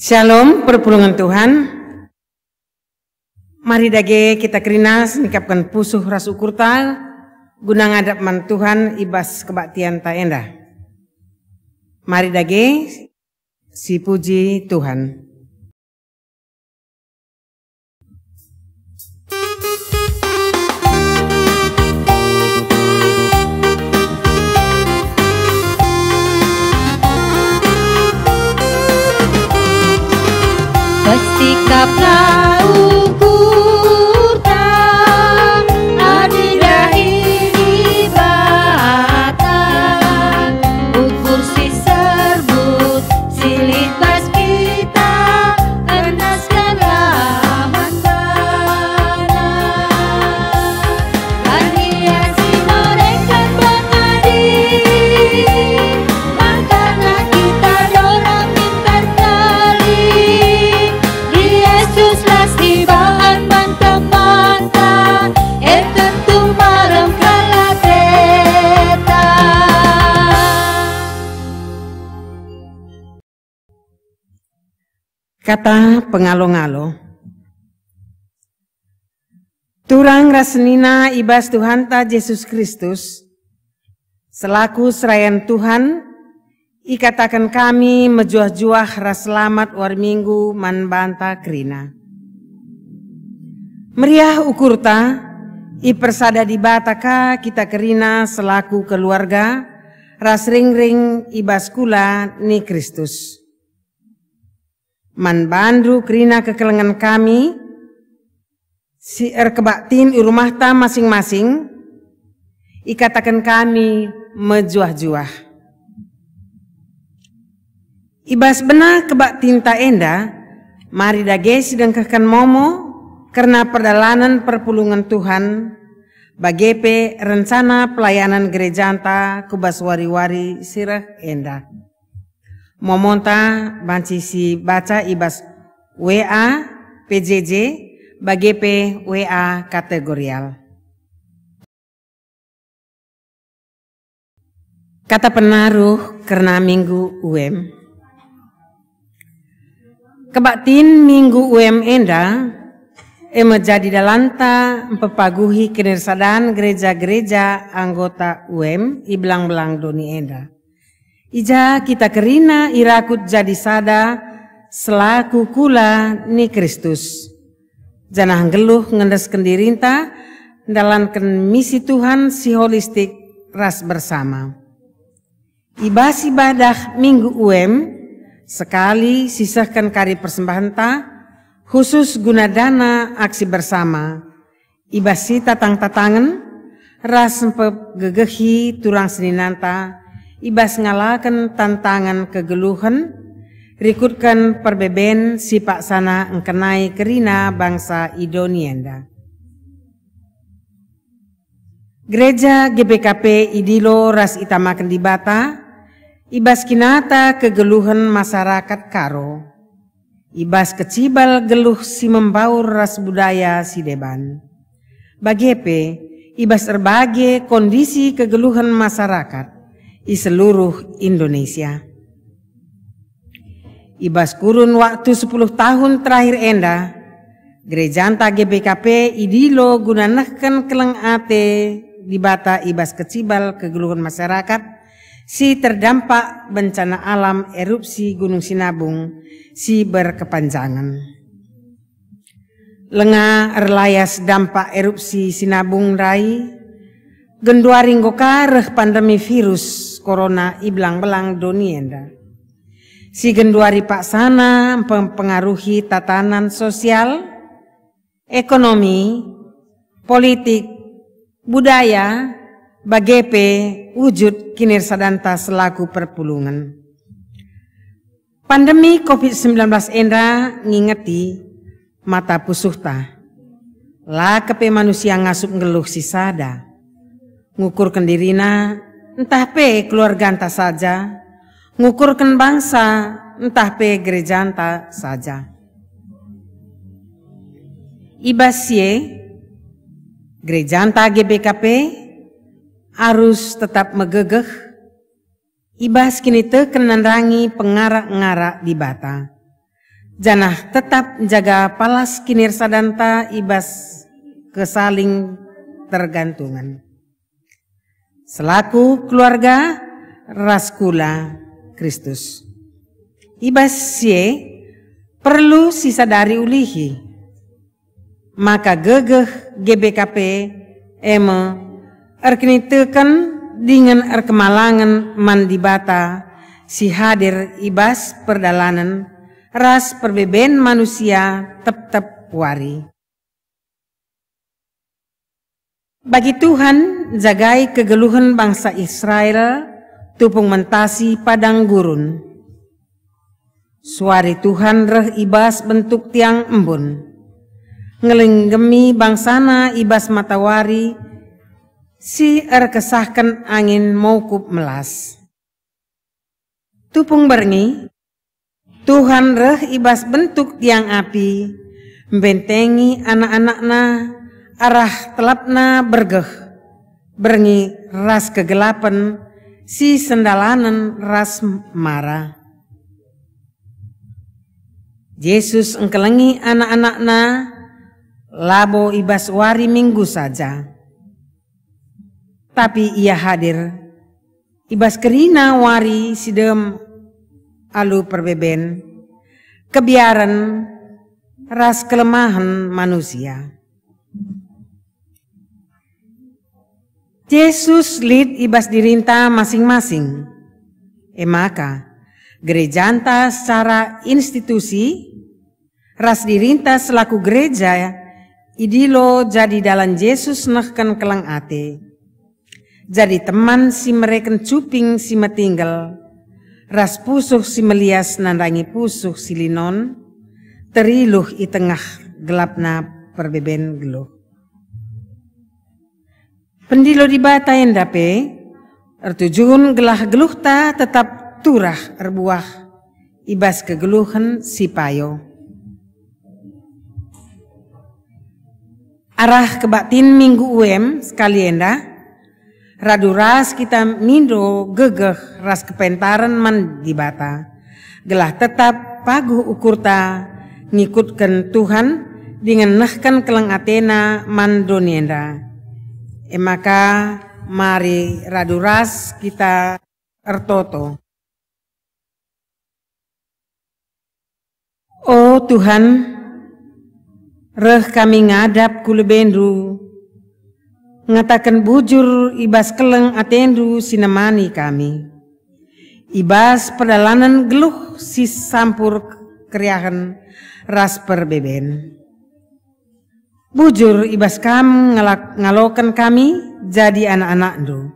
Shalom perpulungan Tuhan. Mari dage kita kerinas nikapkan pusuh ras ukurta guna ngadap man Tuhan ibas kebaktian ta endah. Mari dage si puji Tuhan. Sikaplah ukurta adilah ini bata ukur si serbut silih bas kita kenaskanlah mandana Ania si mereka mengadi makanya kita dorang berkali Yesus lasti bahan mantap-mantap tentu malam kala teta Kata pengalo-ngalo Turang rasenina ibas Tuhan ta Yesus Kristus selaku serayan Tuhan ikatakan kami mejuah-juah ras selamat war minggu man banta krina. Meriah ukurta i persada di bataka kita kerina selaku keluarga ras ring-ring ibas kula ni Kristus. Man bandu krina kekelengan kami si kebaktin i rumah ta masing-masing ikatakan kami mejuah-juah. Ibas benar kebak tinta enda, mari dage sidangkakan momo karena perdalanan perpulungan Tuhan bagepe rencana pelayanan gereja anta kubas wari-wari sirah enda. Momonta banci si baca ibas WA PJJ bagepe WA kategorial. Kata penaruh karena minggu UM. Kebaktin minggu UM enda menjadi dalanta mempepaguhi kenersadaan gereja-gereja anggota UM i belang-belang doni enda. Ija kita kerina irakut jadi sada selaku kula ni Kristus. Janah geluh ngendesken dirinta dalankan misi Tuhan si holistik ras bersama. Ibas ibadah minggu UM sekali sisahkan kari persembahan ta khusus guna dana aksi bersama ibasi tatang-tatangan ras gegehi turang seninanta ibas ngalakan tantangan kegeluhan rikutkan perbeben si pak sana engkenai kerina bangsa Idonienda. Gereja GBKP Idilo ras itamakan di Bata ibas kinata kegeluhan masyarakat karo. Ibas kecibal geluh si membaur ras budaya si deban. Bagepe, ibas berbagai kondisi kegeluhan masyarakat di seluruh Indonesia. Ibas kurun waktu 10 tahun terakhir enda, gereja anta GBKP idilo gunanahkan keleng ate di Bata ibas kecibal kegeluhan masyarakat si terdampak bencana alam erupsi Gunung Sinabung si berkepanjangan. Lenga erlayas dampak erupsi Sinabung rai, genduaring gokareh pandemi virus corona iblang-belang donienda. Si genduari pak sana mempengaruhi tatanan sosial, ekonomi, politik, budaya, bagepe wujud kinersadanta selaku perpulungan. Pandemi COVID-19 enda ngingeti mata pusuhta. Lah kepe manusia ngasup ngeluh si sada. Ngukurkan dirina entah pe keluarga anta saja. Ngukurkan bangsa entah pe gereja anta saja. Ibasye gereja anta GBKP harus tetap megegeh ibas kini teu kenerangi pengarak-ngarak di Bata. Janah tetap jaga palas kinir sadanta ibas kesaling tergantungan. Selaku keluarga Raskula Kristus. Ibas sie perlu sisadari ulihi. Maka gegeh GBKP eme erkini teken dengan erkemalangan mandibata si hadir ibas perdalanan ras perbeben manusia tep-tep wari. Bagi Tuhan jagai kegeluhan bangsa Israel tupung mentasi padang gurun. Suari Tuhan reh ibas bentuk tiang embun. Ngelenggemi bangsana ibas matawari si kesahkan angin maukup melas. Tupung berngi Tuhan reh ibas bentuk tiang api, membentengi anak-anakna arah telapna bergeh, berngi ras kegelapan, si sendalanan ras marah. Yesus engkelengi anak-anakna, labo ibas wari minggu saja. Tapi ia hadir, ibas kerina wari sidem alu perbeben, kebiaran ras kelemahan manusia. Yesus lid ibas dirinta masing-masing. Maka gerejanta secara institusi, ras dirinta selaku gereja, idilo jadi dalam Yesus nehken kelang ate. Jadi teman si mereken cuping si metinggal, ras pusuh si melias nandangi pusuh si linon, teriluh i tengah gelapna perbeben geluh. Pendilo di bata endape, ertujuhun gelah geluh ta tetap turah erbuah, ibas kegeluhan si payo. Arah kebatin minggu UM sekali enda, radu ras kita mindo gegeh ras kepentaran man di bata. Gelah tetap paguh ukurta ngikutkan Tuhan dengan nehkan kelang atena man donienda. Maka mari radu ras kita ertoto. Oh Tuhan, reh kami ngadap kulebendu, ngatakan bujur ibas keleng atendu sinemani kami. Ibas pedalanan geluh si sampur keriahan ras perbeben. Bujur ibas kam ngalokan kami jadi anak-anak do.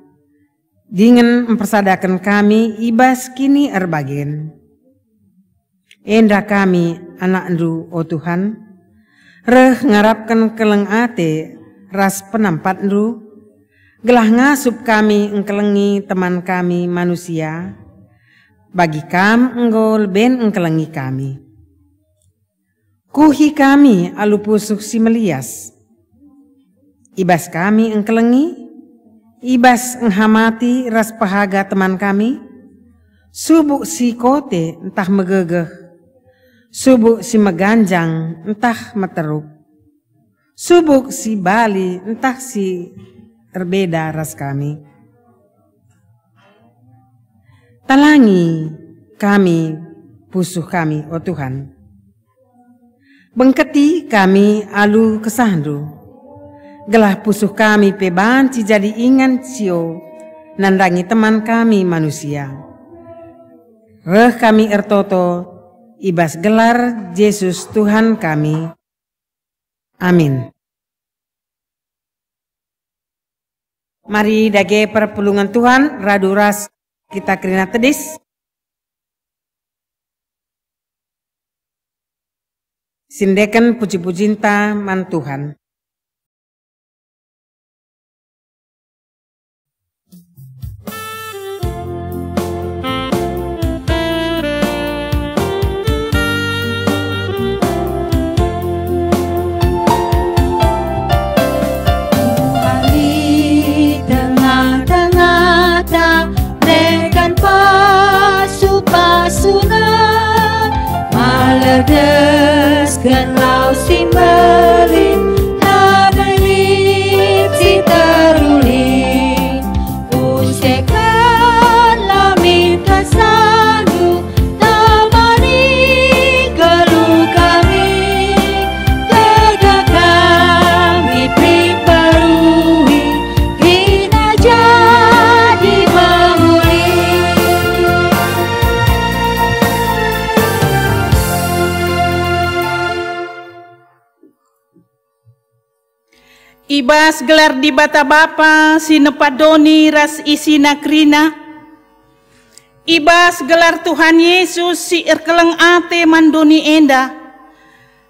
Dengan mempersadakan kami ibas kini erbagen. Enda kami anak do oh Tuhan, reh ngarapkan keleng ate ras penampat ndu, gelah ngasup kami engkelengi teman kami manusia, bagi kam enggol ben engkelengi kami. Kuhi kami alu pusuh si melias, ibas kami engkelengi, ibas enghamati ras pahaga teman kami, subuk si kote entah megegeh, subuk si meganjang entah meteruk, subuk si bali entah si berbeda ras kami. Talangi kami pusuh kami oh Tuhan. Bengketi kami alu kesahandu. Gelah pusuh kami pebanci jadi ingan cio nandangi teman kami manusia. Reh kami ertoto ibas gelar Yesus Tuhan kami. Amin. Mari dage perpulungan Tuhan radu ras kita kerina tedis. Sindekan puji-pujinta man Tuhan. Pasu-pasuna malah reskan lau si melin tamelip si terulin usekan lamin kasanu tamani keluh kami tegak kami priperui kina jadi memulih. Ibas gelar di bata bapa sinepadoni ras isina krina. Ibas gelar Tuhan Yesus si erkeleng ate mandoni enda.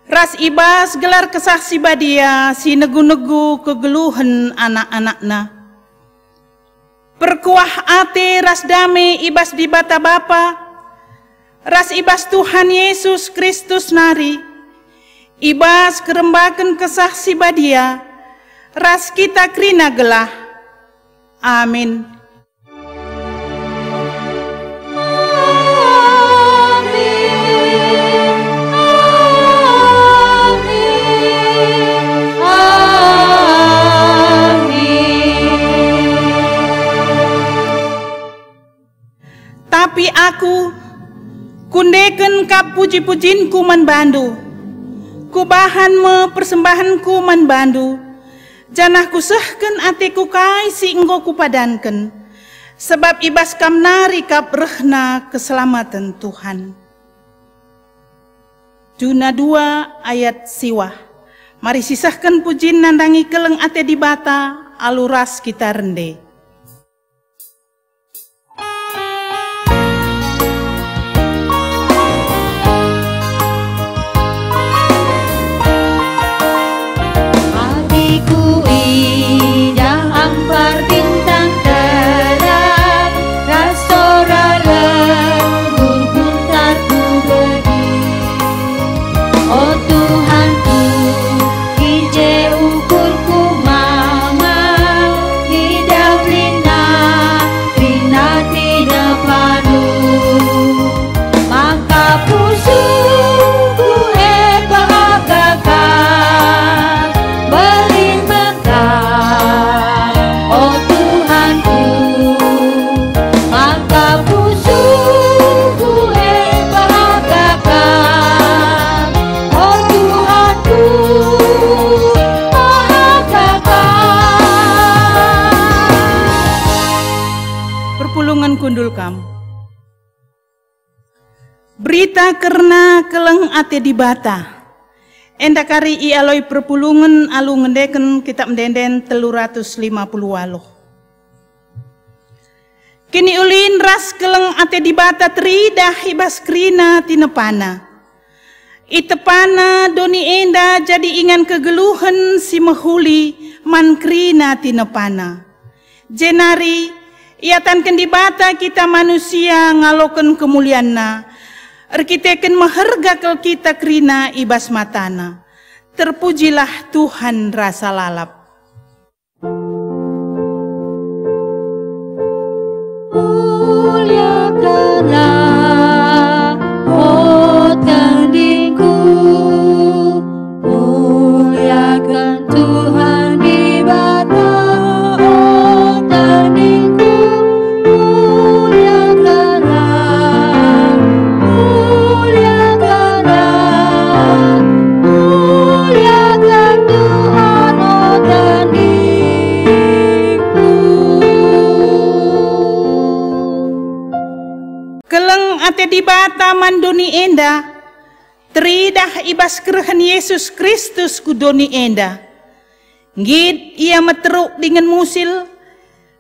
Ras ibas gelar kesaksi badia si negu-negu kegeluhan anak-anakna. Perkuah ate ras dame ibas di bata bapa. Ras ibas Tuhan Yesus Kristus nari. Ibas kerembakan kesaksi badia. Ras kita krina gelah. Amin. Tapi aku kundeken kap puji-pujinku man bandu. Kubahan me persembahanku man bandu. Janah kusehken atiku kai si enggo kupadanken. Sebab ibas kam nari kap rehna keselamatan Tuhan. Juna 2 ayat siwah. Mari sisahkan pujin nandangi keleng ate di bata aluras kita rende. Berita karena keleng ate di bata. Enda kari i aloi perpulungan alu ngendeken kitab mendenden 350 aloh. Kini ulin ras keleng ate di bata teridah ibas krina tinepana. Itepana doni enda jadi ingan kegeluhan si mehuli man krina tinepana. Jenari iatan kendi bata kita manusia ngaloken kemulianna. Erkiteken mahergakel kita krina ibas matana. Terpujilah Tuhan rasa lalap. Muliakanlah, oh tandingku, muliakan Tuhan di bata, oh tandingku, muliakanlah, muliakanlah, muliakan Tuhan, oh tandingku. Keleng ate di bata mandoni enda, teridah ibas kerehen Yesus Kristus kudoni enda. Ngid ia meteruk dengan musil,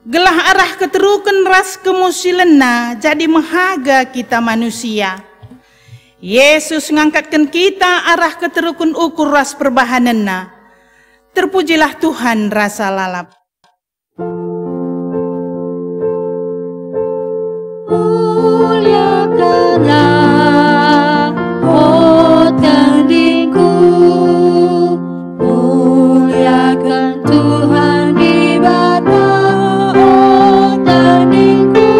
gelah arah keterukan ras kemusilenna jadi mahaga kita manusia. Yesus ngangkatkan kita arah keterukun ukur ras perbahanenna. Terpujilah Tuhan rasa lalap. Muliakanlah, oh tandingku, muliakan Tuhan di bata, oh tandingku,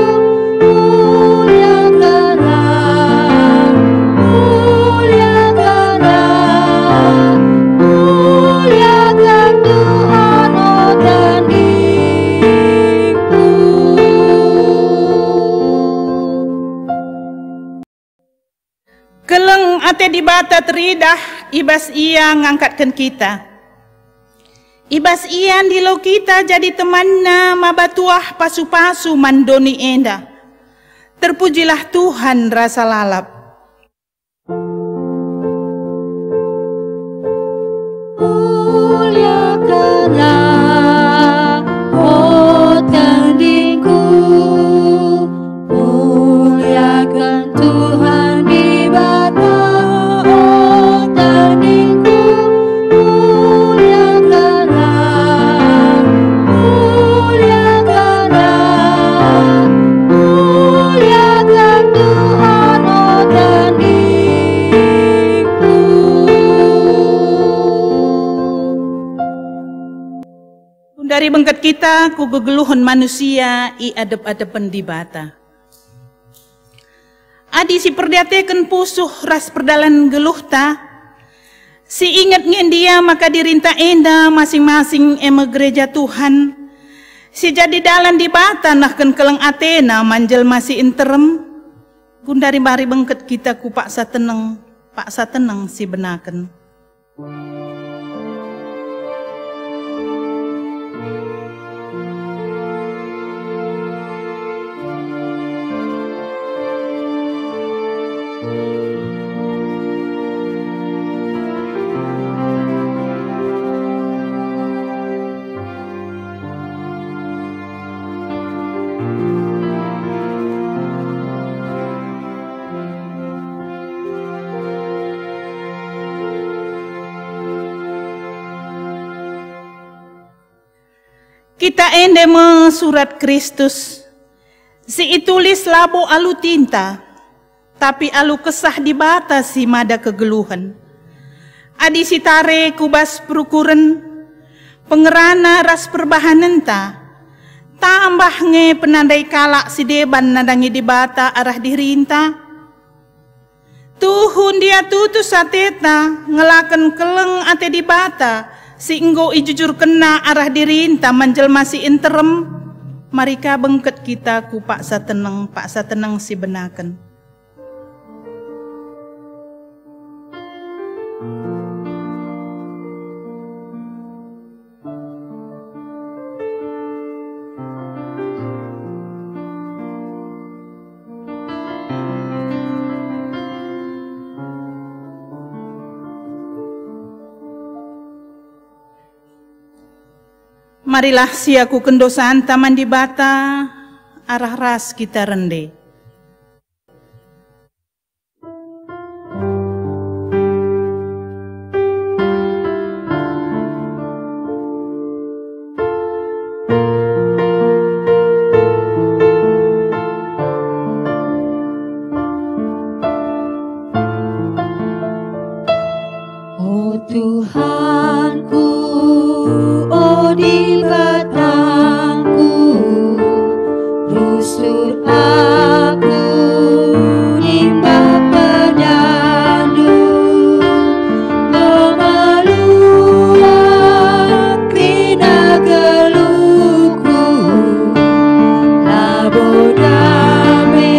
muliakanlah, muliakanlah. teridah ibas ia ngangkatkan kita. Ibas ia dilo kita jadi temanna mabatuah pasu-pasu mandoni enda. Terpujilah Tuhan rasa lalap. Muliakanlah, oh tandingku, muliakan Tuhan di bata, oh tandingku, muliakanlah, muliakanlah, muliakan Tuhan, oh tandingku. Dari bengket kita ku gegeluhon manusia i adep-adepen di bata. Adi si perdiateken pusuh ras perdalan geluh ta. Si ingat ngendia maka dirinta enda masing-masing eme gereja Tuhan. Si jadi dalan di bata nahken keleng Athena manjel masih interem. Gundari mari bengket kita ku paksa teneng si benaken. Kita ende me surat Kristus, si itulis labo alu tinta, tapi alu kesah di bata si mada kegeluhan. Adi si tare kubas perukuren, pengerana ras perbahanenta, tambah nge penandai kalak si deban nadangi di bata arah dirinta. Tuhun dia tutus ateta, ngelaken keleng ate di bata, si enggo ijujur kena arah dirinta manjel masih interem. Marika bengket kita ku paksa teneng si benaken. Marilah siaku kendosaan taman di bata, arah ras kita rende. Oh Tuhanku, oh di batangku, rusut aku nimba pedandu, memeluap rina geluhku, labo dame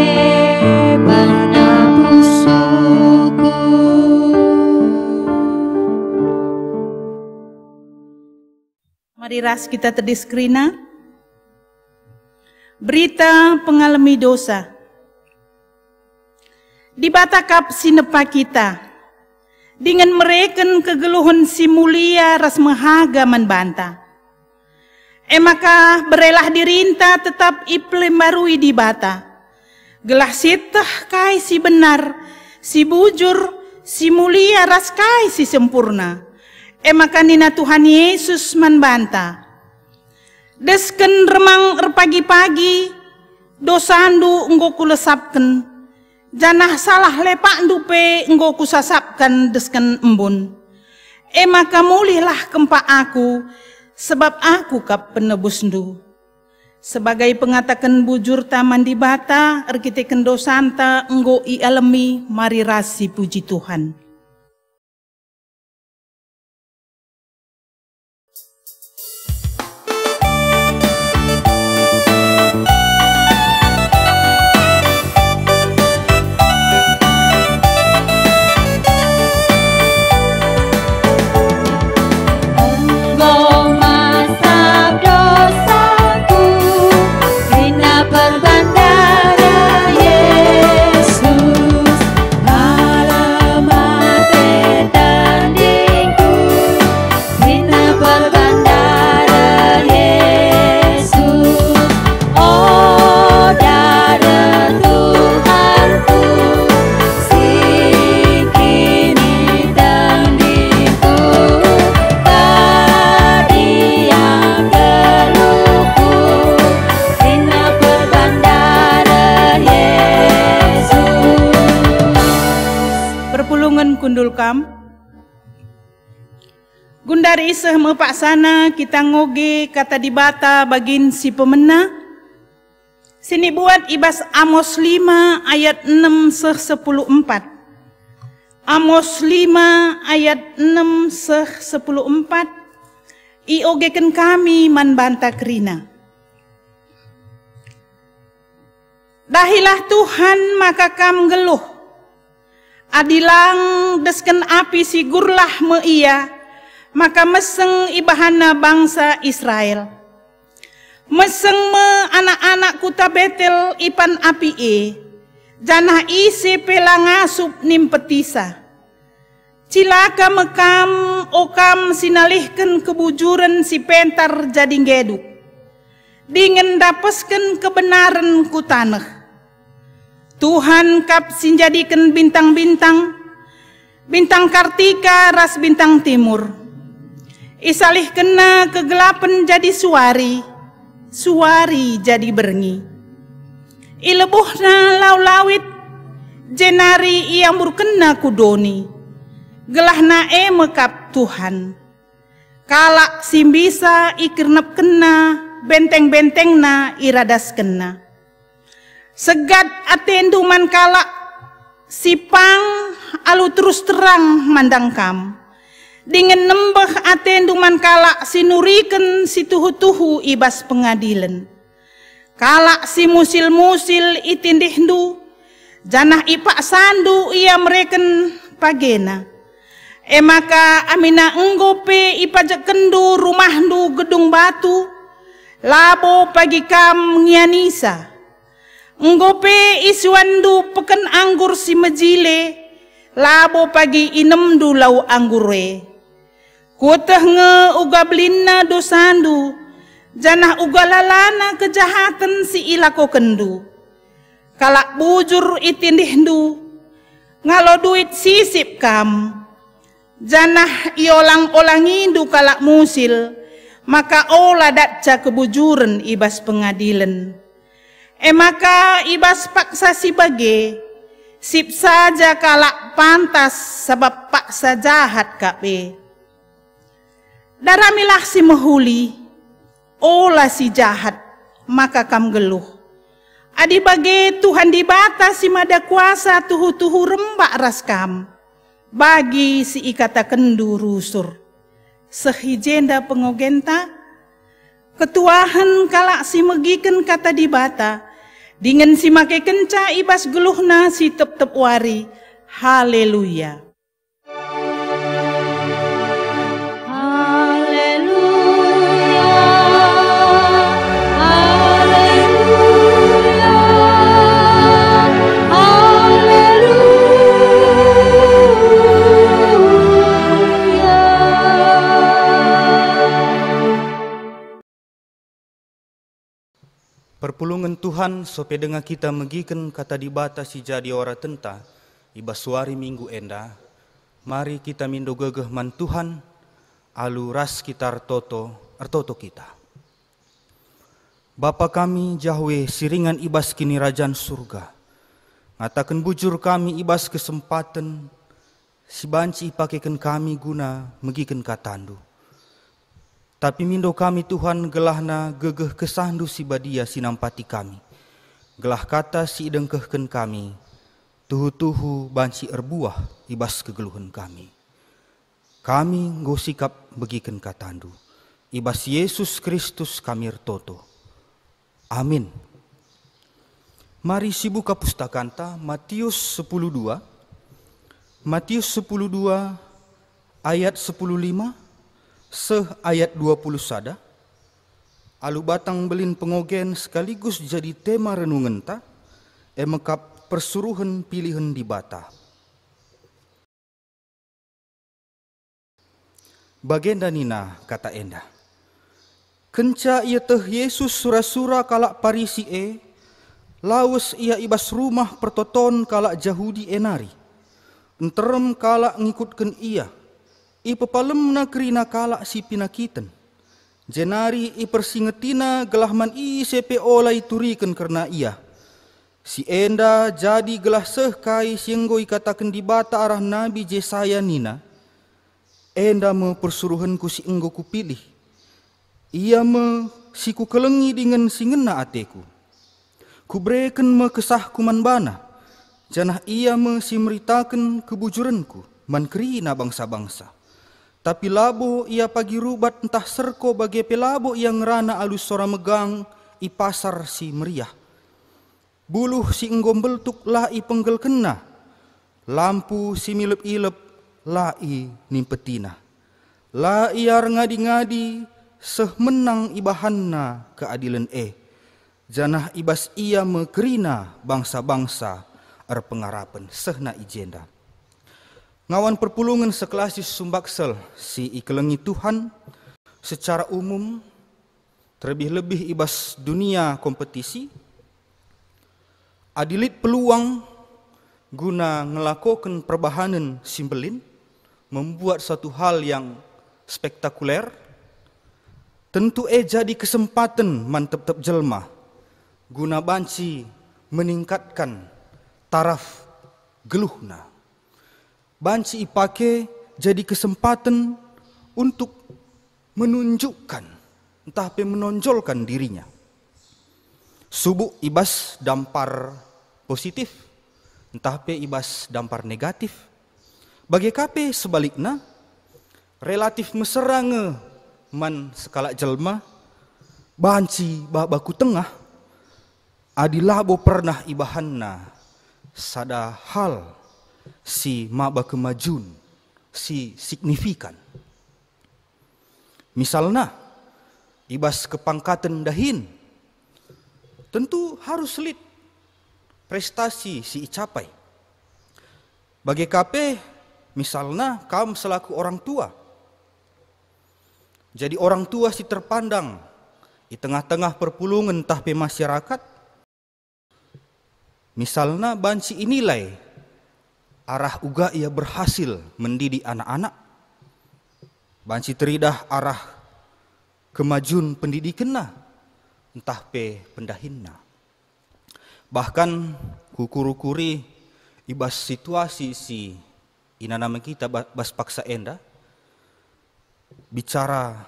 bana pusuku. Mari ras kita terdiskrina. Berita pengalami dosa. Di batakap sinepa kita. Dengan mereken kegeluhan si mulia ras mahaga manbanta. Maka berelah dirinta tetap iplembarui di bata. Gelah sitah kai si benar, si bujur, si mulia ras kai si sempurna. Maka nina Tuhan Yesus manbanta. Desken remang pagi-pagi, dosandu enggo kulesapken. Janah salah lepak dupe enggo kusasapkan desken embun. Maka mulihlah kempa aku, sebab aku kap penebusndu. Sebagai pengatakan bujur taman di bata, erkiteken dosanta enggo i alami, mari rasi puji Tuhan. Injil kam. Gundari iseh mepaksana kita ngoge kata dibata bagin si pemena. Sini buat ibas Amos 5 ayat 6 10 4. Amos 5 ayat 6 10 4. Iogeken kami man banta kerina. Dahilah Tuhan maka kam geluh. Adilang desken api sigurlah me ia. Maka meseng ibahana bangsa Israel. Meseng me anak-anak kuta Betel ipan api janah isi pelangasup nimpetisa. Cilaka mekam okam sinalihken kebujuran si pentar jadi geduk. Dingen dapesken kebenaran ku tanah. Tuhan kap sinjadikan bintang-bintang. Bintang Kartika ras bintang timur. Isalih kena kegelapan jadi suari, suari jadi berngi. Ilebuhna laulawit, jenari iambur kena kudoni. Gelahna mekap Tuhan. Kalak simbisa ikirnep kena, benteng-bentengna iradas kena. Segat atenduman kalak, sipang alu terus terang mandang kam. Dengan nembah atenduman kalak sinuriken si tuhu-tuhu ibas pengadilan. Kalak si musil-musil itindihdu, janah ipak sandu ia mereken pagena. Maka amina enggope ipajak kendu rumahdu gedung batu, labo pagi kam ngianisa. Enggope iswandu peken anggur si mejile, labo pagi inemdu lau anggure. Kuteh nge uga belinna dosandu, janah uga lalana kejahatan si ilako kendu. Kalak bujur itindihdu, ngalo duit sisip kam. Janah iolang-olangindu kalak musil, maka ola datca kebujuran ibas pengadilan. Maka ibas paksa si bage, sip saja kalak pantas sebab paksa jahat kape. Daramilah si mehuli, olah si jahat, maka kam geluh. Adi bage Tuhan dibata si mada kuasa tuhu-tuhu rembak raskam. Bagi si ikata kendu rusur. Sehijenda pengogenta, ketuahan kalak si megiken kata dibata, dengan si make kenca ibas geluhna si tep-tep wari. Haleluya. Perpulungan Tuhan sope dengar kita megiken kata dibata si jadi ora tenta ibas suari minggu enda. Mari kita mindo gegeh man Tuhan alu ras kita artoto kita. Bapa kami Yahweh siringan ibas kini rajaan surga. Ngatakan bujur kami ibas kesempatan si banci pakaikan kami guna megiken katandu. Tapi mindo kami Tuhan gelahna gegeh kesandu si badia sinampati kami. Gelah kata si idengkehken kami, tuhu-tuhu banci erbuah ibas kegeluhan kami. Kami ngosikap begiken katandu. Ibas Yesus Kristus kami ertoto. Amin. Mari si buka pustakanta Matius 10:2. Matius 10:2 ayat 10:5. Ayat 20 sada, alu batang belin pengogen sekaligus jadi tema renungan ta, mekap persuruhan pilihan di bata. Bagenda nina kata enda, kenca ia teh Yesus sura-sura kalak Parisi lawas ia ibas rumah pertoton kalak Yahudi enari, enterem kalak ngikutkan ia. Ipepalem nakrina kalak si pinakiten. Jenari ipersingetina gelahman i CPO lai turiken karena ia. Si enda jadi gelah sehkai sienggo ikatakan di bata arah Nabi Jesaya nina. Enda me persuruhanku si enggo kupilih. Ia me si ku kelengi dengan singena ateku. Ku bereken me kesahku man bana. Janah ia me si meritakan kebujuranku man kerina bangsa-bangsa. Tapi labo ia pagi rubat entah serko bagai pelabo yang rana alus sora megang i pasar si meriah. Buluh si enggombel tuk lah i penggel kena. Lampu si milep-ilep lah i nimpetina. La iar ngadi-ngadi seh menang ibahanna keadilan Janah ibas ia mekerina bangsa-bangsa pengarapan sehna ijenda. Ngawan perpulungan sekelasis sumbaksel si ikelengi Tuhan secara umum terlebih-lebih ibas dunia kompetisi adilit peluang guna ngelakukan perbahanan simbelin membuat satu hal yang spektakuler tentu jadi kesempatan mantep-tep jelma guna banci meningkatkan taraf geluhna. Banci ipake jadi kesempatan untuk menunjukkan entah apa menonjolkan dirinya. Subuk ibas dampar positif, entah pe ibas dampar negatif. Bagi kape sebaliknya, relatif meserange man sekala jelma, banci baku tengah, adilabo pernah ibahanna sada hal si maba kemajun, si signifikan. Misalnya, ibas kepangkatan dahin, tentu harus lit prestasi si icapai. Bagi kape, misalnya kamu selaku orang tua. Jadi orang tua si terpandang di tengah-tengah perpulungan tahpe masyarakat. Misalnya banci inilai arah uga ia berhasil mendidik anak-anak. Banci teridah arah kemajuan pendidikanna entah pe pendahinna. Bahkan kukuru-kuri ibas situasi si ina nama kita bas paksa enda bicara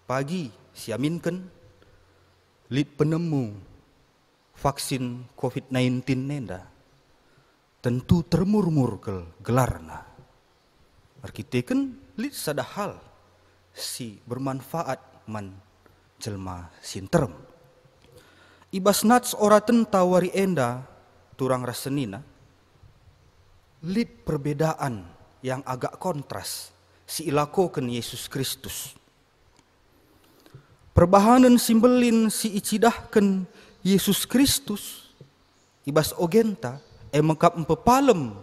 pagi siaminkan lid penemu vaksin COVID-19 nenda tentu termurmur ke gelarna. Arkiteken lid sada hal si bermanfaat man jelma sinterem. Ibas nats oraten tawari enda turang rasenina lid perbedaan yang agak kontras si ilakoken Yesus Kristus. Perbahanan simbelin si icidahken Yesus Kristus ibas ogenta mengkap empepalem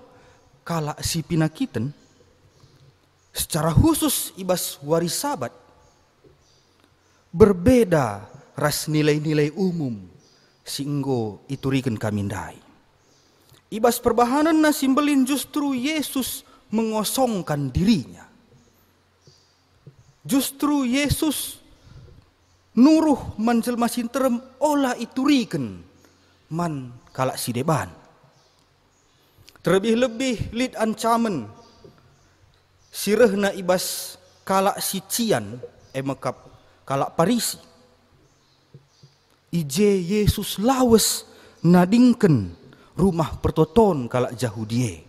kala si pinakiten secara khusus ibas warisabat berbeda ras nilai-nilai umum singgo ituriken kamindai. Ibas perbahanan na simbelin justru Yesus mengosongkan dirinya. Justru Yesus nuruh man jelma sinterem olah ituriken man kala si deban. Terlebih-lebih lid ancaman sirehna ibas kala si cian mekap kala parisi. Ije Yesus lawes nadingken rumah pertoton kala Jahudie.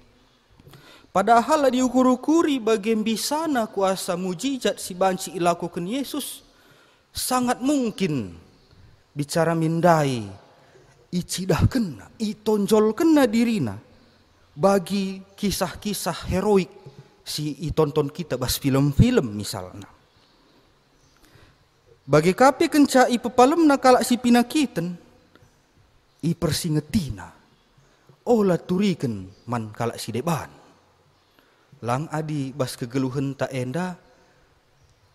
Padahal diukur-ukuri bagian bisana kuasa mujizat si banci ilakukan Yesus sangat mungkin bicara mindai icidah kena, itonjol kena dirina bagi kisah-kisah heroik si itonton kita bas film-film misalnya. Bagi kape kenca ipepalem nakala si pinakiten ipersingetina olah turiken man kala si deban. Lang adi bas kegeluhan tak enda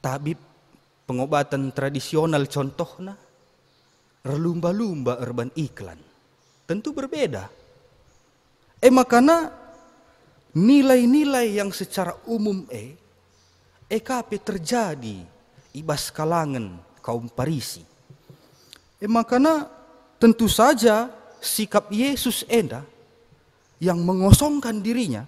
tabib pengobatan tradisional contohna relumba-lumba urban iklan tentu berbeda. Makana nilai-nilai yang secara umum kape terjadi ibas kalangan kaum Parisi. Makana tentu saja sikap Yesus enda yang mengosongkan dirinya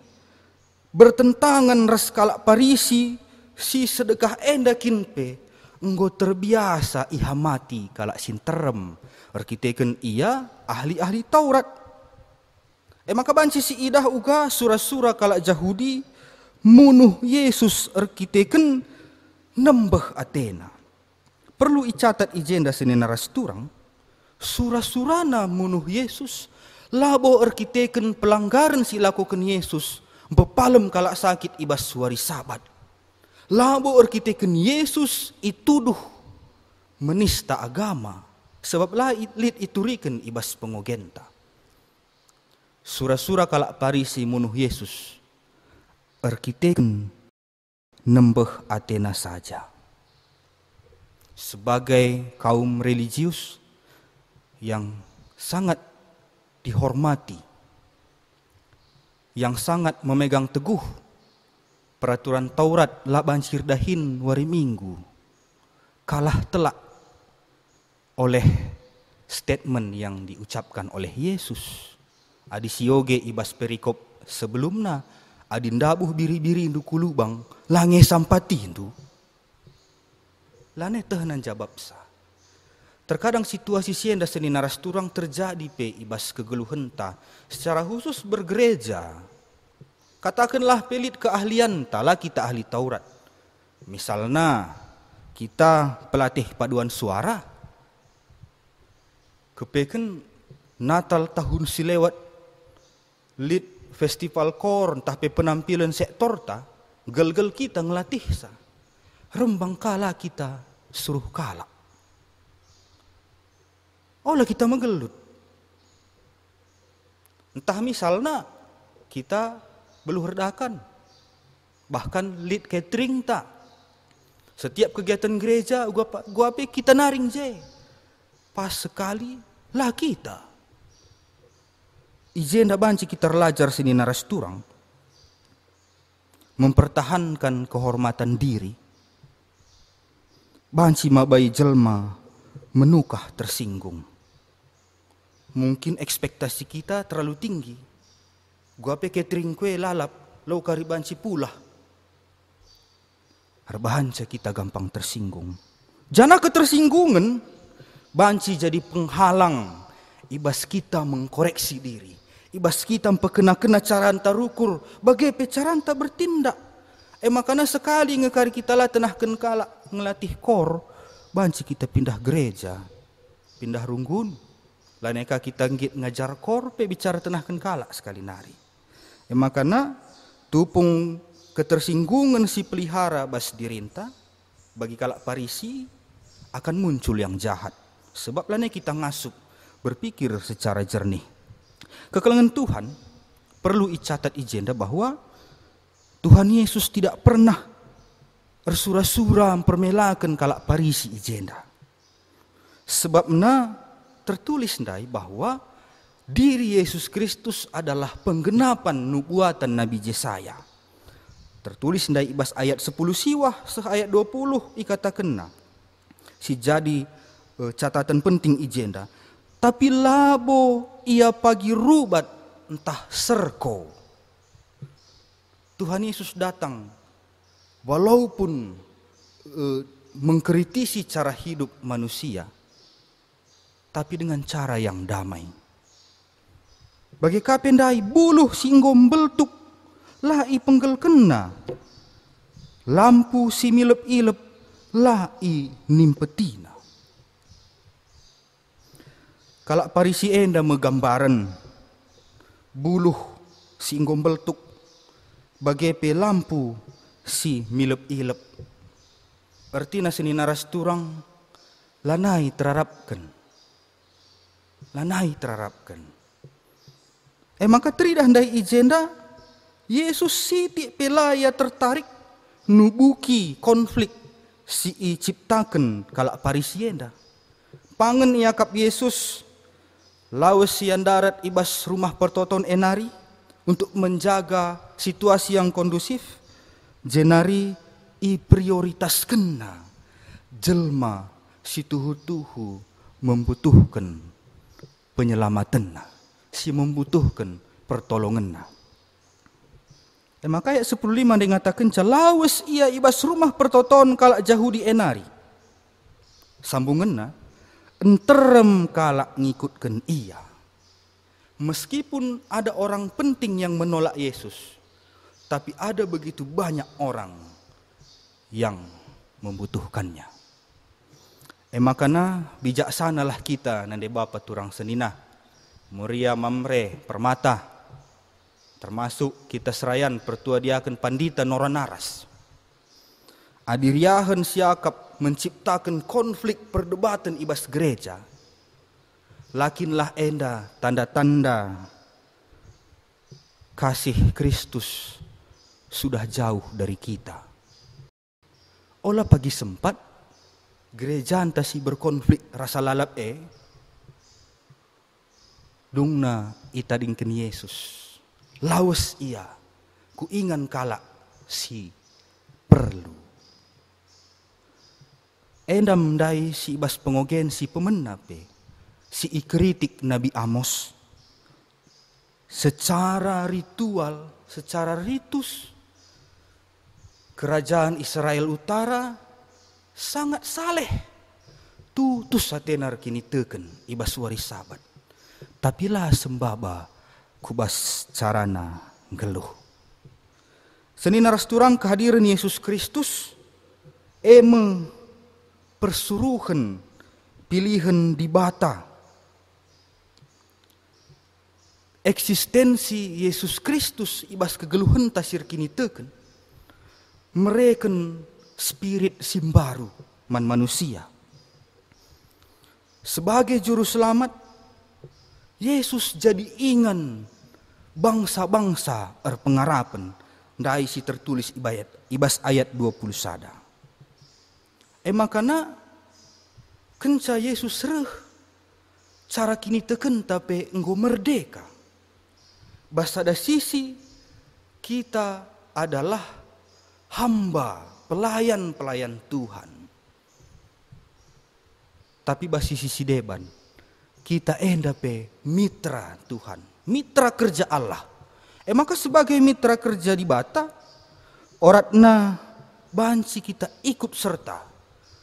bertentangan ras kalak Parisi si sedekah enda kinpe enggo terbiasa iha mati kalak sinterem arkiteken ia ahli-ahli Taurat. Maka banci si idah uga sura-sura kalak Yahudi munuh Yesus arkiteken nembeh Athena. Perlu icatat ijenda seni naras turang sura-surana munuh Yesus labo arkiteken pelanggaran si lakukan Yesus bepalem kalak sakit ibas suari sabat. Labo arkiteken Yesus ituduh menista agama sebab lah lit ituriken ibas pengogenta. Sura-sura kalak Parisi munuh Yesus arkiteken nembeh Athena saja. Sebagai kaum religius yang sangat dihormati, yang sangat memegang teguh peraturan Taurat laban sirdahin wari minggu, kalah telak oleh statement yang diucapkan oleh Yesus. Adi sioge ibas perikop sebelumnya, adi ndabuh biri-biri indu kulubang, lange sampati indu. Lane tehenan jawab sah. Terkadang situasi sienda seni naras turang terjadi pe ibas kegeluhenta secara khusus bergereja. Katakanlah pelit keahlian tala kita ahli Taurat. Misalnya kita pelatih paduan suara. Kepeken Natal tahun silewat lead festival kor entah pe penampilan sektor ta gel-gel kita ngelatih sa. Rembang kala kita suruh kalak. Olah kita menggelut. Entah misalnya kita beluherdakan, bahkan lead catering tak. Setiap kegiatan gereja gua pe kita naring je. Pas sekali lah kita. Ijenda banci kita belajar sini naras turang. Mempertahankan kehormatan diri. Banci mabai jelma menukah tersinggung. Mungkin ekspektasi kita terlalu tinggi. Gua pe catering kue lalap, lau kari banci pula. Harbahanca kita gampang tersinggung. Jana ketersinggungan, banci jadi penghalang. Ibas kita mengkoreksi diri. Ibas kita mempekena-kena cara antarukur. Bagai pe cara anta bertindak. Makanya sekali ngekari kita lah tenahkan kalak ngelatih kor. Banci kita pindah gereja. Pindah runggun. Laneka kita ngajar kor pe bicara tenahkan kalak sekali nari. Makanya tupung ketersinggungan si pelihara bas dirinta bagi kalak Parisi akan muncul yang jahat. Sebab lane kita ngasup berpikir secara jernih. Kekelengan Tuhan perlu icatat ijenda bahwa Tuhan Yesus tidak pernah bersura-sura mempermelakan kalak Parisi ijenda. Sebabnya tertulis ndai bahwa diri Yesus Kristus adalah penggenapan nubuatan Nabi Yesaya. Tertulis ndai ibas ayat 10 siwah ayat 20 ikatakenna. Si jadi catatan penting ijenda. Tapi labo ia pagi rubat entah serko. Tuhan Yesus datang walaupun mengkritisi cara hidup manusia. Tapi dengan cara yang damai. Bagi kapendai buluh singgom beltuk lai penggel kena. Lampu si milep-ilep lai nimpetina. Kalak Parisi enda menggambaran buluh singgom beltuk bagi pe lampu si milep-ilep. Artinya seni naras turang lanai terharapkan. Lanai terharapkan. Maka teridah ndai ijenda Yesus siti pelaya tertarik nubuki konflik si ciptakan kalak Parisienda. Pangen iakap Yesus lawas sian darat ibas rumah pertoton enari untuk menjaga situasi yang kondusif. Jenari i prioritas kena jelma si tuhu-tuhu membutuhkan penyelamatanna, si membutuhkan pertolonganna. Maka ayat 15 dikatakan lawas ia ibas rumah pertoton kalak jauh di enari. Sambunganna enterem kalak ngikutkan ia. Meskipun ada orang penting yang menolak Yesus, tapi ada begitu banyak orang yang membutuhkannya. Makanya bijaksanalah kita nande Bapa turang senina, muria mamre permata, termasuk kita serayan pertua diaken pandita noranaras. Adiriahan siakap menciptakan konflik perdebatan ibas gereja. Lakinlah enda tanda-tanda kasih Kristus sudah jauh dari kita. Olah pagi sempat gereja antasi berkonflik rasa lalap dungna itadingken Yesus. Lawas ia ku ingan kalak si perlu. Endam dai si ibas pengogen si pemenape, si ikritik Nabi Amos. Secara ritual, secara ritus, kerajaan Israel Utara sangat saleh. Tutus satenar kini teken ibas waris sabat. Tapilah sembaba kubas carana geluh. Senina rasturang kehadiran Yesus Kristus persuruhan pilihan di bata. Eksistensi Yesus Kristus ibas kegeluhan tasir kini teken. Mereken spirit simbaru man manusia. Sebagai juru selamat, Yesus jadi ingan bangsa-bangsa pengarapan. Dai si tertulis ibas ayat 20 sada. Makana kenca Yesus reh cara kini teken tapi enggo merdeka. Basada sisi kita adalah hamba, pelayan-pelayan Tuhan. Tapi basi sisi deban kita endape mitra Tuhan, mitra kerja Allah. Maka sebagai mitra kerja di bata, oratna banci kita ikut serta.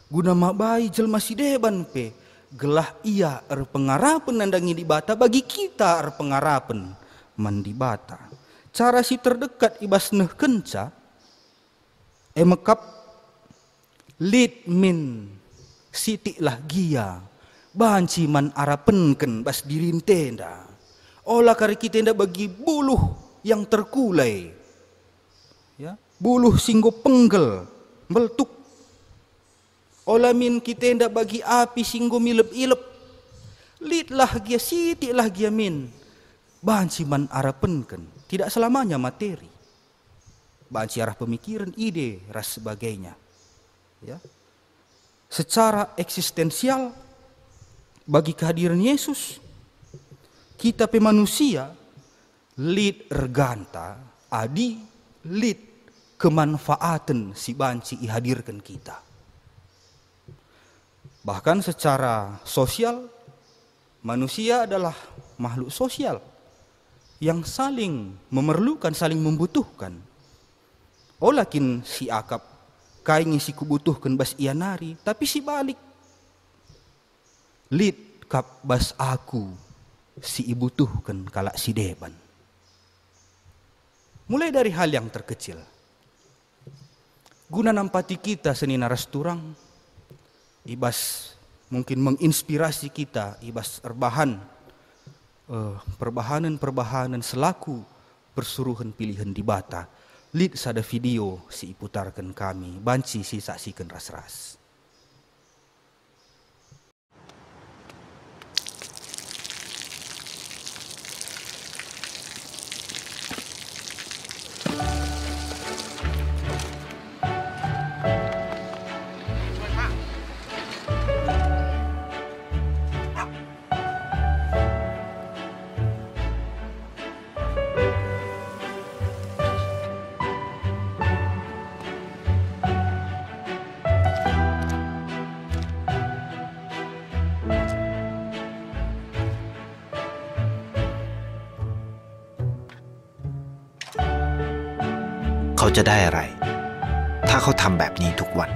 Guna mabai jelma si deban pe gelah ia pengarapan nandangi di bata bagi kita pengarapan mandi bata. Cara si terdekat ibas neh kenca mekap lid min siti lah gia banci man arapenken bas dirin tenda. Olah kari kita tenda bagi buluh yang terkulai, ya, buluh singgo penggel meltuk. Olah min kita tenda bagi api singgo milep-ilep. Lidlah gia siti lah gia min banci man arapenken. Tidak selamanya materi. Banci arah pemikiran, ide, ras sebagainya. Ya. Secara eksistensial bagi kehadiran Yesus, kita pe manusia lid reganta adi lid kemanfaatan si banci ihadirkan kita. Bahkan secara sosial, manusia adalah makhluk sosial yang saling memerlukan, saling membutuhkan. Olakin si akap kaingi si kubutuhkan bas ianari, tapi si balik lid kap bas aku si ibutuhkan kalak si deban. Mulai dari hal yang terkecil. Guna nampati kita senina rasturang, ibas mungkin menginspirasi kita, ibas perbahanan selaku persuruhan pilihan di bata. Lid sada video si iputarkan kami, banci si saksikan ras-ras. จะได้อะไรถ้าเขาทำแบบนี้ทุกวัน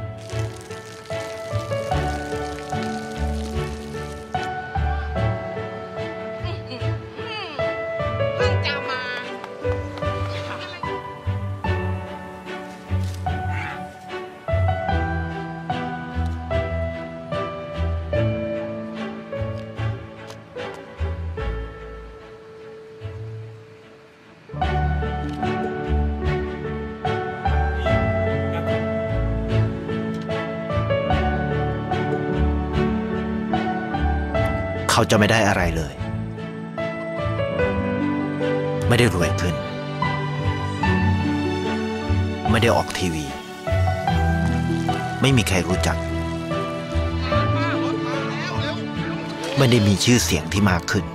เขาจะไม่ได้อะไรเลย ไม่ได้รวยขึ้น ไม่ได้ออกทีวี ไม่มีใครรู้จัก ไม่ได้มีชื่อเสียงที่มากขึ้น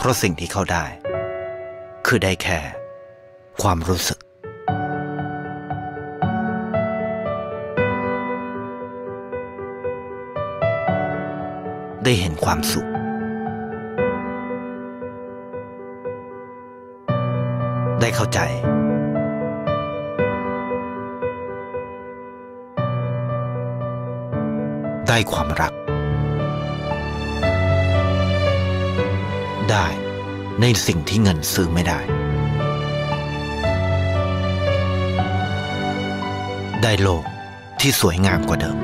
เพราะสิ่งที่เขาได้คือได้แค่ความรู้สึกได้เห็นความสุขได้เข้าใจได้ความรักได้ในสิ่งที่เงินซื้อไม่ได้ได้โลกที่สวยงามกว่าเดิม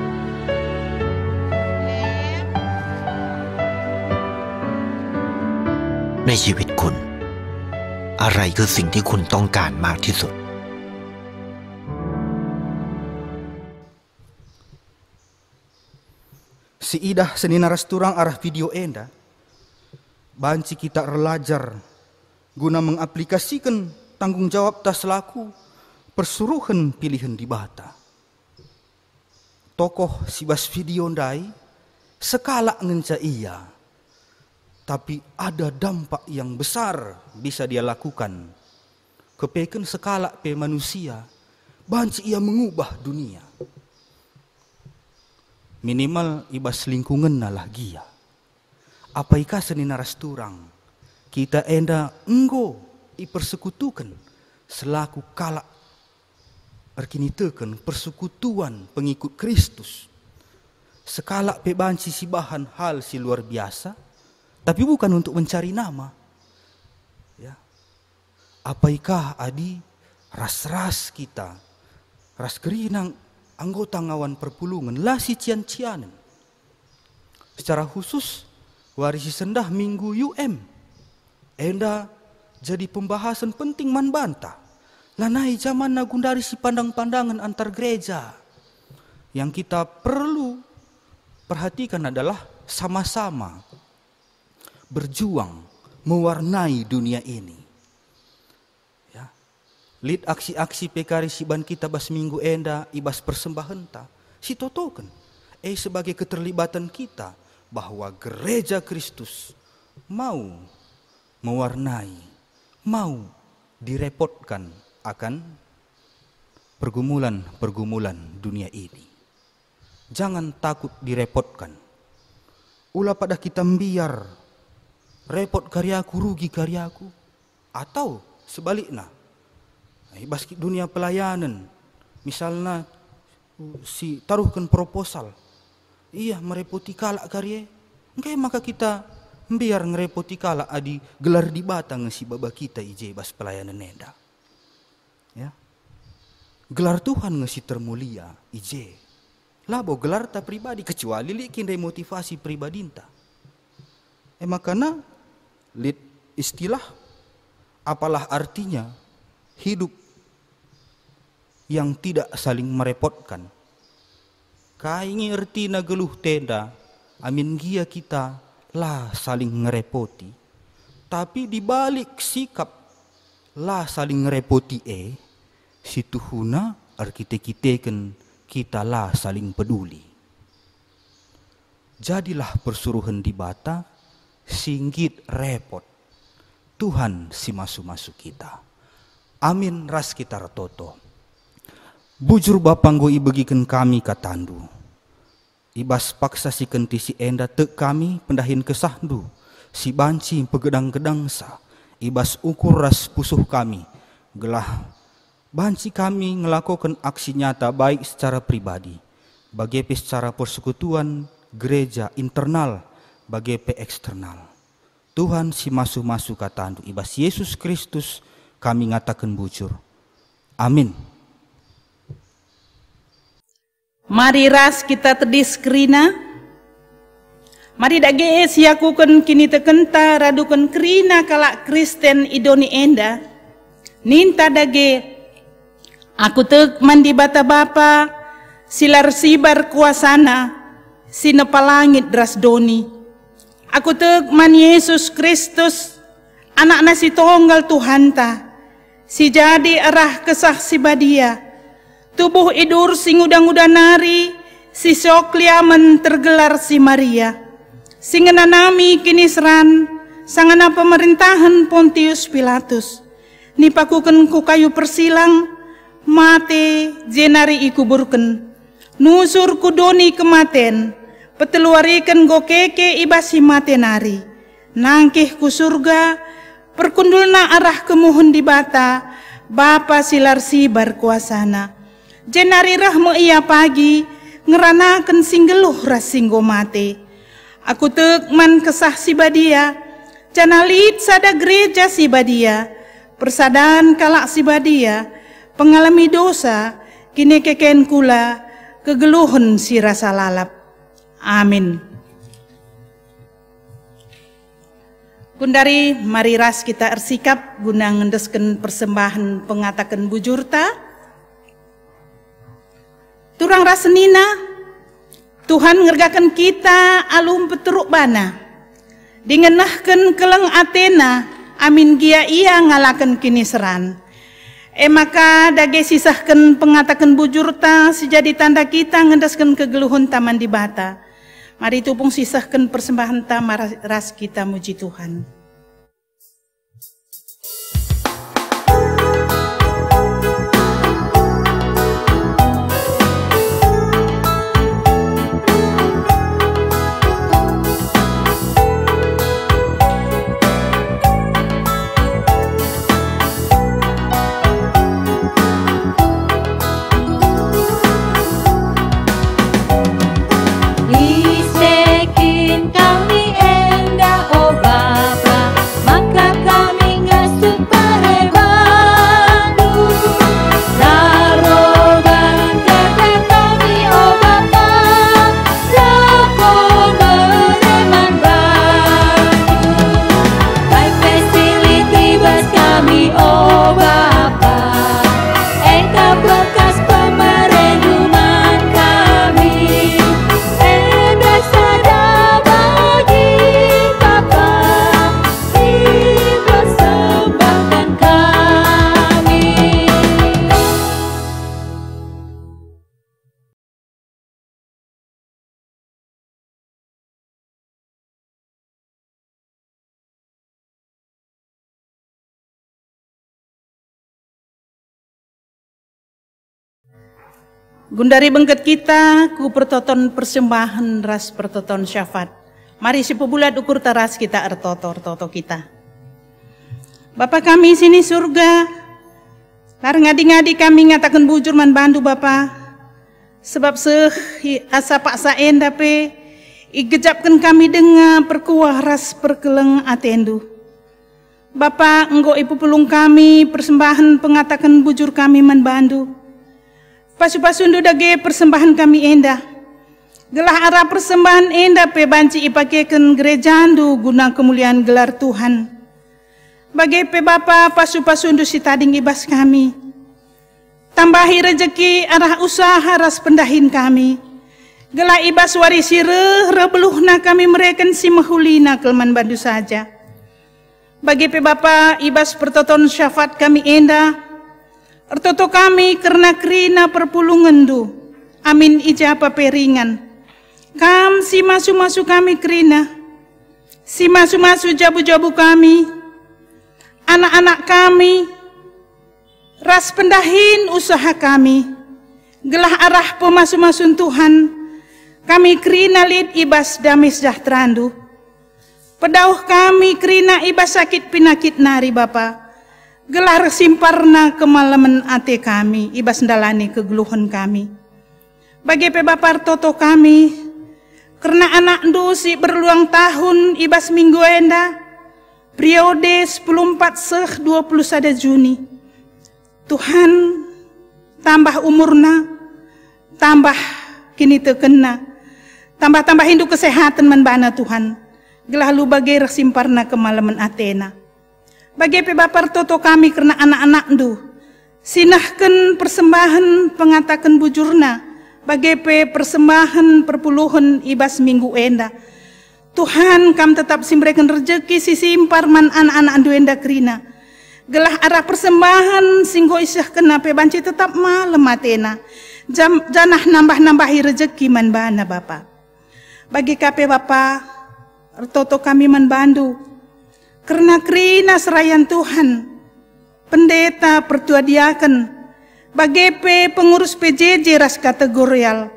ในชีวิตคุณอะไรคือสิ่งที่คุณต้องการมากที่สุดSi idah seni narasturang arah video enda, banci kita relajar guna mengaplikasikan tanggung jawab tas selaku persuruhan pilihan di bata. Tokoh si bas video ndai sekala ngenca iya, tapi ada dampak yang besar bisa dia lakukan. Kepeken sekala pe manusia, banci ia mengubah dunia. Minimal ibas lingkungan nalah gia. Apa ika seni narasturang kita enda enggo ipersekutukan selaku kalak erkiniteken persekutuan pengikut Kristus. Sekalak pebanci si bahan hal si luar biasa, tapi bukan untuk mencari nama. Ya. Apa ika adi ras-ras kita, ras gerinang anggota ngawan perpulungan lah si cian-cianen. Secara khusus warisi sendah minggu UM enda jadi pembahasan penting man bantah lanai zaman nagundari si pandang-pandangan antar gereja. Yang kita perlu perhatikan adalah sama-sama berjuang mewarnai dunia ini. Lid aksi-aksi pekari siban kita bas minggu enda ibas persembahan ta si totoken sebagai keterlibatan kita bahwa gereja Kristus mau mewarnai, mau direpotkan akan pergumulan-pergumulan dunia ini. Jangan takut direpotkan. Ulah pada kita biar repot karyaku, rugi karyaku, atau sebaliknya. Baski dunia pelayanan, misalnya si taruhkan proposal, iya merepoti kalak karye, enggak maka kita biar ngerepoti kalak adi gelar di batang si baba kita ije bas pelayanan nenda, ya gelar Tuhan ngesi termulia ije, labo gelar ta pribadi kecuali likin remotivasi pribadinta, makanya lit istilah apalah artinya hidup yang tidak saling merepotkan. Kaingi erti na geluh tenda, amin gia kita lah saling ngerepoti. Tapi dibalik sikap lah saling ngerepoti situhuna arkite-kiteken kita lah saling peduli. Jadilah persuruhan di bata, singgit repot. Tuhan si masu-masu kita. Amin ras kita retoto. Bujur bapanggo ibegiken kami katandu. Ibas paksa si kenti si enda tek kami pendahin kesahdu. Si banci pegedang-gedang sa. Ibas ukur ras pusuh kami. Gelah banci kami ngelakukan aksi nyata baik secara pribadi. Bagepe secara persekutuan gereja internal, bagepe eksternal. Tuhan si masu-masu katandu. Ibas Yesus Kristus kami ngatakan bujur. Amin. Mari ras kita tedis kerina. Mari dage siakukan kini tekenta radukan kerina kalak Kristen idoni enda. Ninta dage aku tek mandi bata bapa silar sibar kuasana sinepalangit dras doni. Aku tek man Yesus Kristus anak nasi tonggal Tuhan ta. Si jadi arah kesah si badia. Tubuh idur sing udang-udanari, si sokliamen tergelar si Maria. Singenanami kini seran, sangana pemerintahan Pontius Pilatus. Nipakuken ku kayu persilang, mate jenari ikuburken. Nusur kudoni kematen, peteluariken gokeke ibasi matenari. Nangkih ku surga, perkundulna arah kemuhun di bata, Bapa silar sibar kuasana. Jenari rahmu ia pagi, ngeranakan singgeluh ras singgo mate. Aku tek man kesah si badia, canalit sada gereja si badia, persadaan kalak si badia, pengalami dosa, kini keken kula, kegeluhun si rasa lalap. Amin. Kundari mari ras kita ersikap guna ngendesken persembahan pengatakan bujurta. Turang rasenina, Tuhan ngergakan kita alum peteruk bana. Dingenahkan keleng Athena, amin gia ia ngalakan kini seran. Maka dage sisahkan pengatakan bujurta, sejadi tanda kita ngendeskan kegeluhun taman di bata. Mari tupung sisahkan persembahan tamar ras kita muji Tuhan. Isekin kami enda oh Bapa, maka kami ngasuh parebandu. Darogan kata kami oh Bapa, lako mereman bandu. Baik fasiliti bas kami oh Bapa, engkau bekas pemerenuman kami. Gundari bengket kita ku pertoton persembahan ras pertoton syafat. Mari si pebulat ukur teras kita ertoto kita. Bapa kami sini surga, lar ngadi-ngadi kami ngatakan bujur man bandu Bapa. Sebab asa paksa enda pe igejapkan kami dengan perkuah ras perkeleng atendu. Bapa enggo ipu pelung kami persembahan pengatakan bujur kami man bandu. Pasu-pasundu dage persembahan kami enda. Gelah arah persembahan enda pe banci ipakekan gerejandu guna kemuliaan gelar Tuhan. Bagi pe Bapa pasu-pasundu si tading ibas kami. Tambahi rejeki arah usaha ras pendahin kami. Gelah ibas warisi rebeluhna kami mereken si mahulina kelman bandu saja. Bagi pe Bapa ibas pertoton syafat kami enda. Ertoto kami karena kerina perpulungan du. Amin ijapa peringan. Kam si masu-masu kami kerina. Si masu-masu jabu-jabu kami. Anak-anak kami. Ras pendahin usaha kami. Gelah arah pemasu-masun Tuhan. Kami kerina lid ibas damai sejahterandu. Pedauh kami kerina ibas sakit pinakit nari Bapa. Gelar simparna kemalaman ate kami, ibas ndalani kegeluhan kami. Bagi pebapar toto kami, karena anak ndusi berluang tahun ibas minggu enda, periode 14 21 Juni. Tuhan tambah umurna, tambah kini tekena, tambah hindu kesehatan menbana Tuhan. Gelah lu bagi simparna kemalaman atena. Bagi pebapar toto kami karena anak-anak ndu, sinahkan persembahan pengatakan bujurna, bagi persembahan perpuluhan ibas minggu enda. Tuhan kam tetap simbrekan rezeki si simparman anak-anak ndu enda kerina. Gelah arah persembahan singgo isah kena pebanci tetap malam matena. Janah nambah-nambahi rezeki man bana Bapa. Bagi kape Bapa, toto kami man bandu. Karena kerina serayan Tuhan, pendeta pertua diaken, bagepe pengurus PJJ ras kategorial,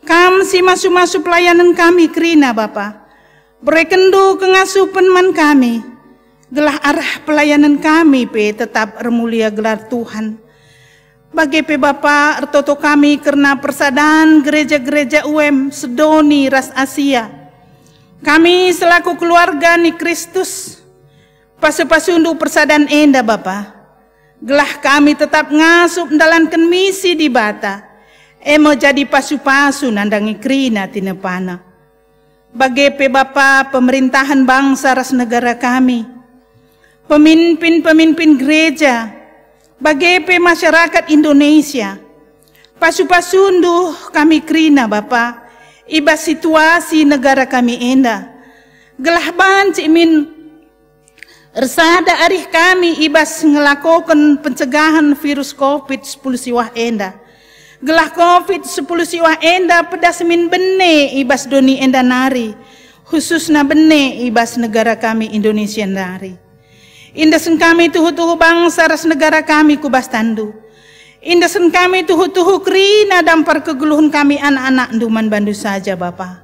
kam si masu-masu pelayanan kami kerina Bapa, berekendu kengasupan man kami, gelah arah pelayanan kami pe tetap remulia gelar Tuhan. Bagepe Bapa ertoto kami karena persadaan gereja-gereja UM Sedoni ras Asia, kami selaku keluarga ni Kristus, pasu-pasundu persadan enda Bapa. Gelah kami tetap ngasup mendalankan misi di Bata. Emo jadi pasu-pasu nandangi kerina tinepana. Bagepe Bapa pemerintahan bangsa ras negara kami. Pemimpin-pemimpin gereja. Bagepe masyarakat Indonesia. Pasu-pasundu kami kerina Bapa. Iba situasi negara kami enda. Gelah banci min Ersada arih kami ibas ngelakokan pencegahan virus COVID-10 siwah enda. Gelah COVID-10 siwah enda pedas min bene ibas doni enda nari. Khususna bene ibas negara kami Indonesia nari. Indasen kami tuhu-tuhu bangsa ras negara kami kubas tandu. Indasen kami tuhu-tuhu kerina dampar kegeluhan kami anak-anak nduman bandu saja Bapa.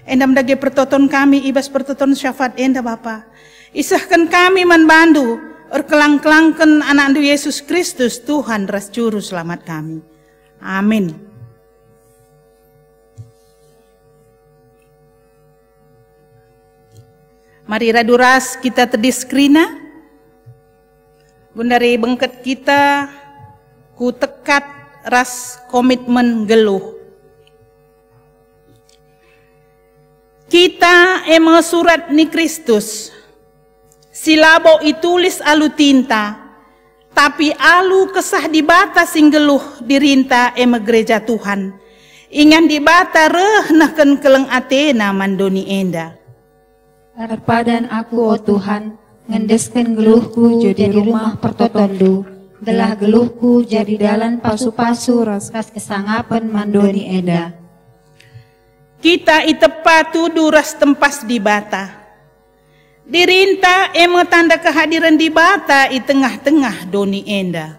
Endam dage pertoton kami ibas pertoton syafaat enda Bapa. Isahkan kami manbandu, erkelang-kelangkan anak andu Yesus Kristus Tuhan ras juru selamat kami. Amin. Mari raduras kita terdiskrina. Gundari bengket kita ku tekat ras komitmen geluh. Kita ema surat ni Kristus. Silabo itulis alu tinta, tapi alu kesah di bata singgeluh dirinta ema gereja Tuhan. Ingan di bata rehnahkan keleng atena mandoni enda. Arpadan aku, oh Tuhan, ngendeskan geluhku jadi rumah pertotondu. Gelah geluhku jadi dalan pasu-pasu raskas kesangapan mandoni enda. Kita itepa tudu ras tempas di bata. Dirinta emo tanda kehadiran di bata i tengah-tengah doni enda.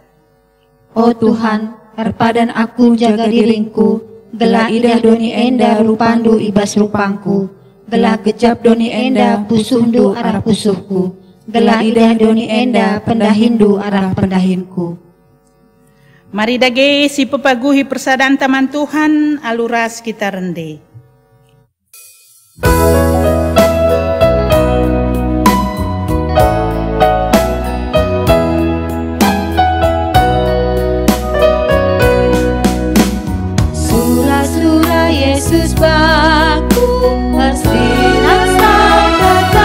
Oh Tuhan, arpadan aku jaga diringku, gelah idah doni enda rupandu ibas rupangku, gelah gejap doni enda pusuhndu arah pusuhku, gelah idah doni enda pendahindu arah pendahinku. Mari dage si pepaguhi persadaan taman Tuhan aluras kita rende. Surah-surah Yesus baku mesti naksanakan,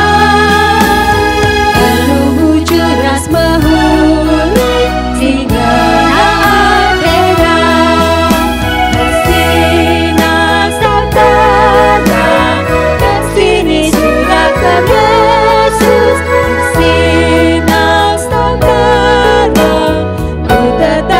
kalau bujur ras mahuli sehingga naatena mesti naksanakan, kesini surahkan Yesus mesti naksanakan, ku tetap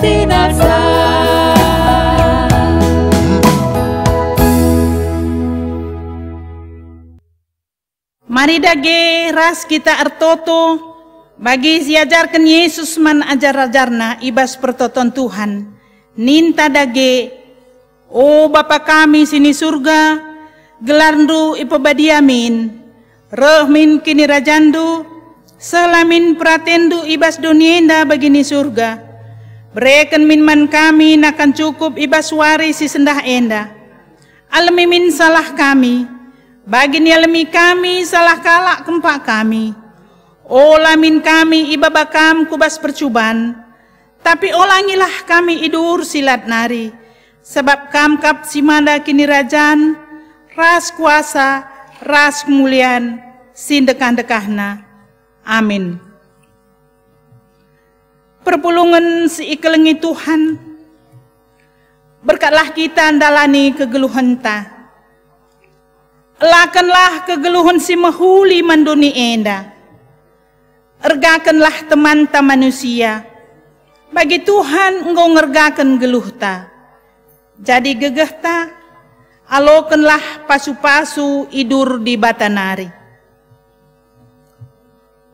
sinasa. Mari dage ras kita artoto bagi siajarkan Yesus man ajar-ajarna ibas pertoton Tuhan. Ninta dage, o Bapa kami sini surga, gelarndu ipabadiamin, rehmin kini rajandu, selamin pratendu ibas donienda bagini surga. Bereken min man kami nakan cukup ibas wari si sendah enda. Alami min salah kami, bagini alami kami salah kalak kempak kami. Olamin kami ibabakam kubas percuban, tapi olangilah kami idur silat nari. Sebab kamkap simanda kini rajan, ras kuasa, ras kemuliaan, sindekan-dekahna. Amin. Perpulungan si ikelengi Tuhan, berkatlah kita andalani kegeluhan ta. Elakanlah kegeluhan si mahuli manduni enda. Ergakanlah teman-teman manusia. Bagi Tuhan engkau ngergakan geluh ta. Jadi gegeh ta, alokanlah pasu-pasu idur di batanari.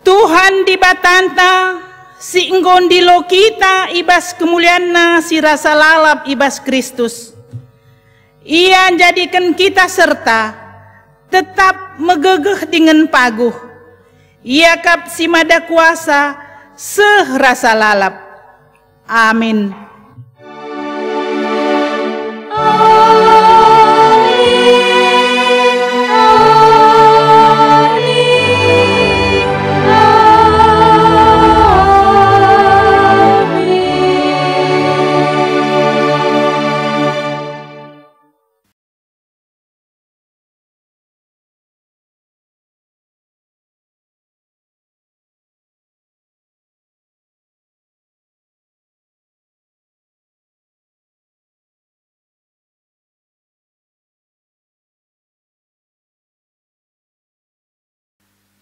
Tuhan di batanta, si engkau dilo kita ibas kemuliaanna si rasa lalap ibas Kristus. Ia jadikan kita serta, tetap megegeh dengan paguh. Ia kap si mada kuasa serasa lalap. Amin.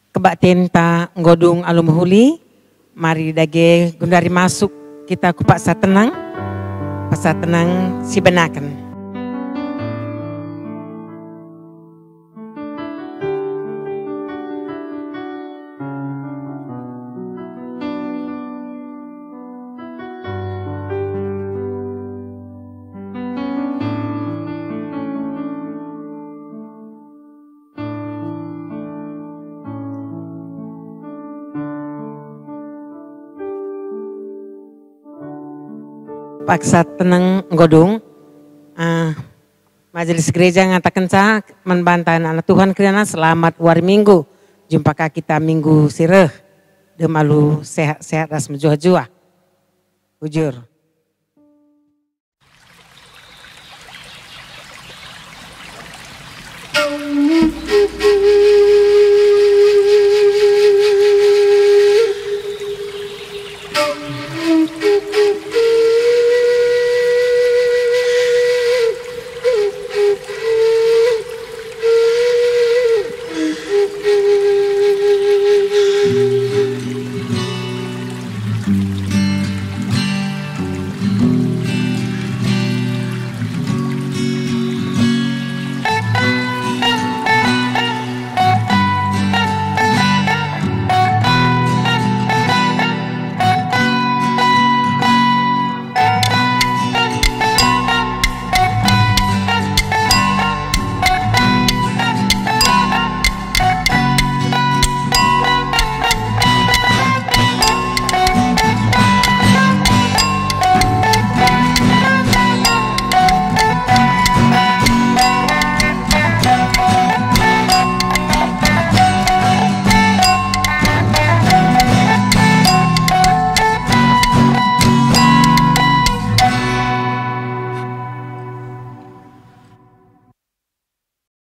Kebakten ta nggodung alumhuli, mari dage gundari masuk kita ku paksa tenang si benakan. Paksa tenang godung, majelis gereja ngatakan sah membantahan anak Tuhan kirana selamat war minggu. Jumpa kita minggu sireh, demalu sehat-sehat ras menjuah-juah. Ujur.